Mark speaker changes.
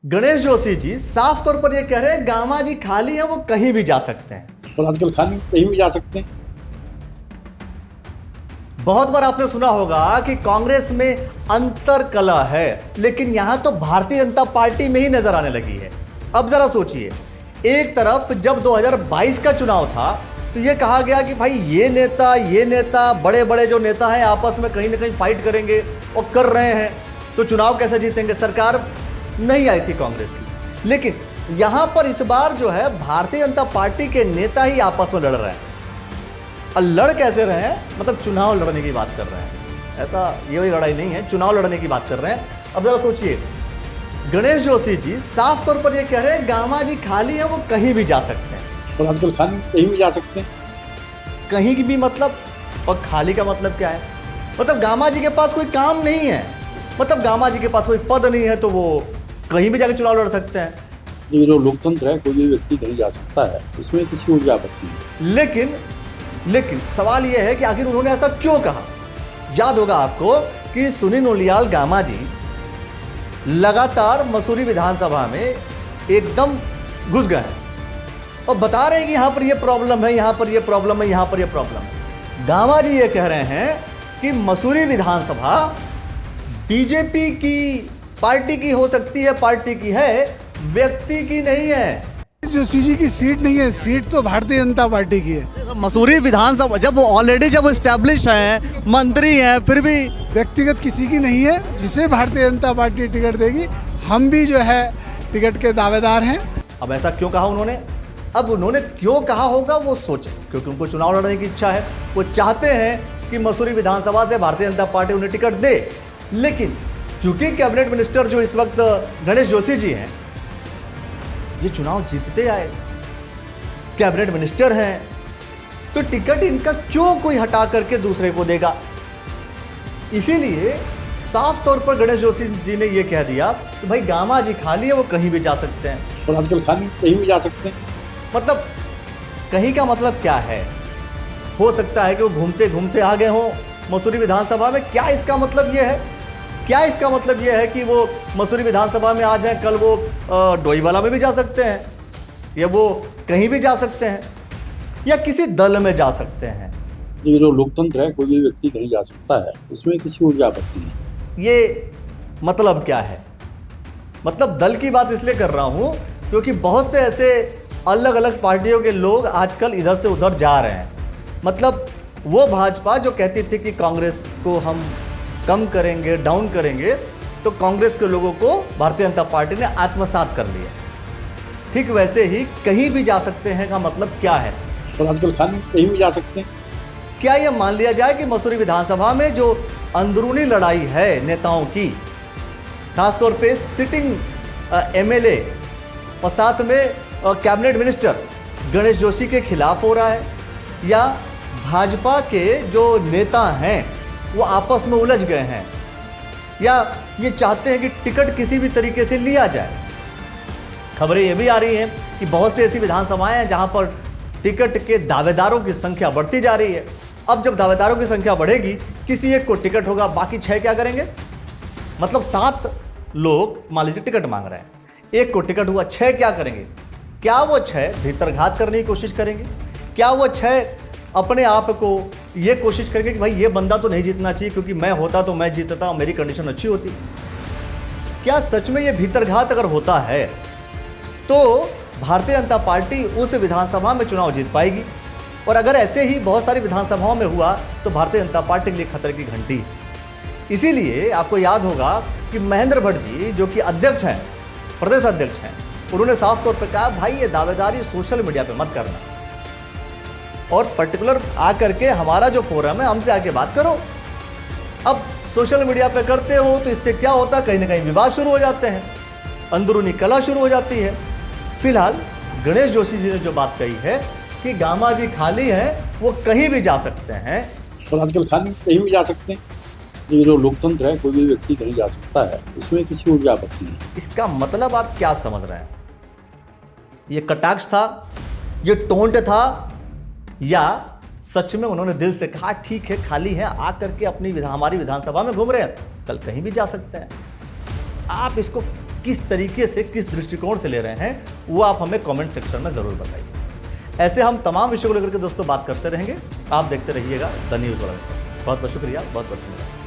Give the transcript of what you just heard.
Speaker 1: गणेश जोशी जी साफ तौर पर ये कह रहे हैं गामा जी खाली हैं, वो कहीं भी जा सकते हैं।
Speaker 2: और आजकल खाली कहीं भी जा सकते हैं।
Speaker 1: बहुत बार आपने सुना होगा कि कांग्रेस में अंतर कला है, लेकिन यहां तो भारतीय जनता पार्टी में ही नजर आने लगी है। अब जरा सोचिए, एक तरफ जब 2022 का चुनाव था तो यह कहा गया कि भाई ये नेता बड़े बड़े जो नेता हैं आपस में कहीं ना कहीं फाइट करेंगे और कर रहे हैं, तो चुनाव कैसे जीतेंगे। सरकार नहीं आई थी कांग्रेस की, लेकिन यहां पर इस बार जो है भारतीय जनता पार्टी के नेता ही आपस में लड़ रहे हैं। और लड़ कैसे रहे हैं, मतलब चुनाव लड़ने की बात कर रहे हैं। ऐसा ये वाली लड़ाई नहीं है, चुनाव लड़ने की बात कर रहे हैं। अब जरा सोचिए, गणेश जोशी जी साफ तौर पर ये कह रहे हैं गामा जी खाली है, वो कहीं भी जा सकते हैं।
Speaker 2: और आजकल खाली कहीं भी जा सकते हैं।
Speaker 1: कहीं की भी मतलब, और खाली का मतलब क्या है? मतलब गामा जी के पास कोई काम नहीं है, मतलब गामा जी के पास कोई पद नहीं है, तो वो कहीं भी जाकर चुनाव लड़ सकते हैं।
Speaker 2: ये जो लोकतंत्र है, कोई भी व्यक्ति कहीं जा सकता है, इसमें किसी को क्या आपत्ति है।
Speaker 1: लेकिन सवाल यह है कि आखिर उन्होंने ऐसा क्यों कहा। याद होगा आपको कि सुनील उनियाल गामा जी लगातार मसूरी विधानसभा में एकदम घुस गए हैं और बता रहे हैं कि यहां पर यह प्रॉब्लम है, यहां पर यह प्रॉब्लम है, यहां पर यह प्रॉब्लम है। गामा जी ये कह रहे हैं कि मसूरी विधानसभा बीजेपी की पार्टी की हो सकती है, पार्टी की है, व्यक्ति की नहीं है।
Speaker 3: जोशी जी की सीट नहीं है, सीट तो भारतीय जनता पार्टी की है।
Speaker 1: मसूरी विधानसभा जब वो ऑलरेडी जब एस्टेब्लिश हैं, मंत्री हैं, फिर भी
Speaker 3: व्यक्तिगत किसी की नहीं है। जिसे भारतीय जनता पार्टी टिकट देगी, हम भी जो है टिकट के दावेदार हैं।
Speaker 1: अब ऐसा क्यों कहा उन्होंने? अब उन्होंने क्यों कहा होगा वो सोचें, क्योंकि उनको चुनाव लड़ने की इच्छा है। वो चाहते हैं कि मसूरी विधानसभा से भारतीय जनता पार्टी उन्हें टिकट दे, लेकिन चूंकि कैबिनेट मिनिस्टर जो इस वक्त गणेश जोशी जी हैं, ये चुनाव जीतते आए, कैबिनेट मिनिस्टर हैं, तो टिकट इनका क्यों कोई हटा करके दूसरे को देगा। इसीलिए साफ तौर पर गणेश जोशी जी ने यह कह दिया कि भाई गामा जी खाली है, वो कहीं भी जा सकते हैं।
Speaker 2: और आजकल खाली कहीं भी जा सकते हैं।
Speaker 1: मतलब कहीं का मतलब क्या है? हो सकता है कि वो घूमते घूमते आ गए हों मसूरी विधानसभा में। क्या इसका मतलब यह है? क्या इसका मतलब यह है कि वो मसूरी विधानसभा में आ जाए, कल वो डोईवाला में भी जा सकते हैं, या वो कहीं भी जा सकते हैं, या किसी दल में जा सकते हैं।
Speaker 2: ये जो लोकतंत्र है, कोई भी व्यक्ति कहीं जा सकता है, इसमें किसी को क्या आपत्ति है।
Speaker 1: ये मतलब क्या है? मतलब दल की बात इसलिए कर रहा हूं क्योंकि बहुत से ऐसे अलग अलग पार्टियों के लोग आजकल इधर से उधर जा रहे हैं। मतलब वो भाजपा जो कहती थी कि कांग्रेस को हम कम करेंगे, डाउन करेंगे, तो कांग्रेस के लोगों को भारतीय जनता पार्टी ने आत्मसात कर लिया। ठीक वैसे ही कहीं भी जा सकते हैं का मतलब क्या है?
Speaker 2: और आजकल खाली कहीं भी जा सकते हैं।
Speaker 1: क्या यह मान लिया जाए कि मसूरी विधानसभा में जो अंदरूनी लड़ाई है नेताओं की, खासतौर पे सिटिंग एमएलए और साथ में कैबिनेट मिनिस्टर गणेश जोशी के खिलाफ हो रहा है, या भाजपा के जो नेता हैं वो आपस में उलझ गए हैं, या ये चाहते हैं कि टिकट किसी भी तरीके से लिया जाए। खबरें ये भी आ रही हैं कि बहुत सी ऐसी विधानसभाएं हैं जहां पर टिकट के दावेदारों की संख्या बढ़ती जा रही है। अब जब दावेदारों की संख्या बढ़ेगी, किसी एक को टिकट होगा, बाकी 6 क्या करेंगे? मतलब 7 लोग मान लीजिए टिकट मांग रहे हैं, एक को टिकट हुआ, 6 क्या करेंगे? क्या वो 6 भीतरघात करने की कोशिश करेंगे? क्या वो 6 अपने आप को ये कोशिश करेंगे कि भाई ये बंदा तो नहीं जीतना चाहिए, क्योंकि मैं होता तो मैं जीतता और मेरी कंडीशन अच्छी होती? क्या सच में ये भीतरघात अगर होता है तो भारतीय जनता पार्टी उस विधानसभा में चुनाव जीत पाएगी? और अगर ऐसे ही बहुत सारी विधानसभाओं में हुआ तो भारतीय जनता पार्टी के लिए खतरे की घंटी। इसीलिए आपको याद होगा कि महेंद्र भट्ट जी जो कि अध्यक्ष हैं, प्रदेश अध्यक्ष हैं, उन्होंने साफ तौर पर कहा भाई ये दावेदारी सोशल मीडिया पे मत करना, और पर्टिकुलर आकर के हमारा जो फोरम है हमसे आके बात करो। अब सोशल मीडिया पे करते हो तो इससे क्या होता है, कहीं ना कहीं विवाद शुरू हो जाते हैं, अंदरूनी कला शुरू हो जाती है। फिलहाल गणेश जोशी जी ने जो बात कही है कि गामा जी खाली हैं, वो कहीं भी जा सकते हैं।
Speaker 2: और आजकल खाली कहीं भी जा सकते हैं। ये जो लोकतंत्र है, कोई भी व्यक्ति कहीं जा सकता है, इसमें किसी को क्या आपत्ति है।
Speaker 1: इसका मतलब आप क्या समझ रहे हैं? ये कटाक्ष था, ये टोंट था, या सच में उन्होंने दिल से कहा ठीक है खाली है, आकर के अपनी हमारी विधानसभा में घूम रहे हैं, कल कहीं भी जा सकते हैं? आप इसको किस तरीके से, किस दृष्टिकोण से ले रहे हैं, वो आप हमें कमेंट सेक्शन में ज़रूर बताइए। ऐसे हम तमाम विषयों को लेकर के दोस्तों बात करते रहेंगे। आप देखते रहिएगा द न्यूज़ वर्ल्ड। बहुत बहुत शुक्रिया, बहुत बहुत धन्यवाद।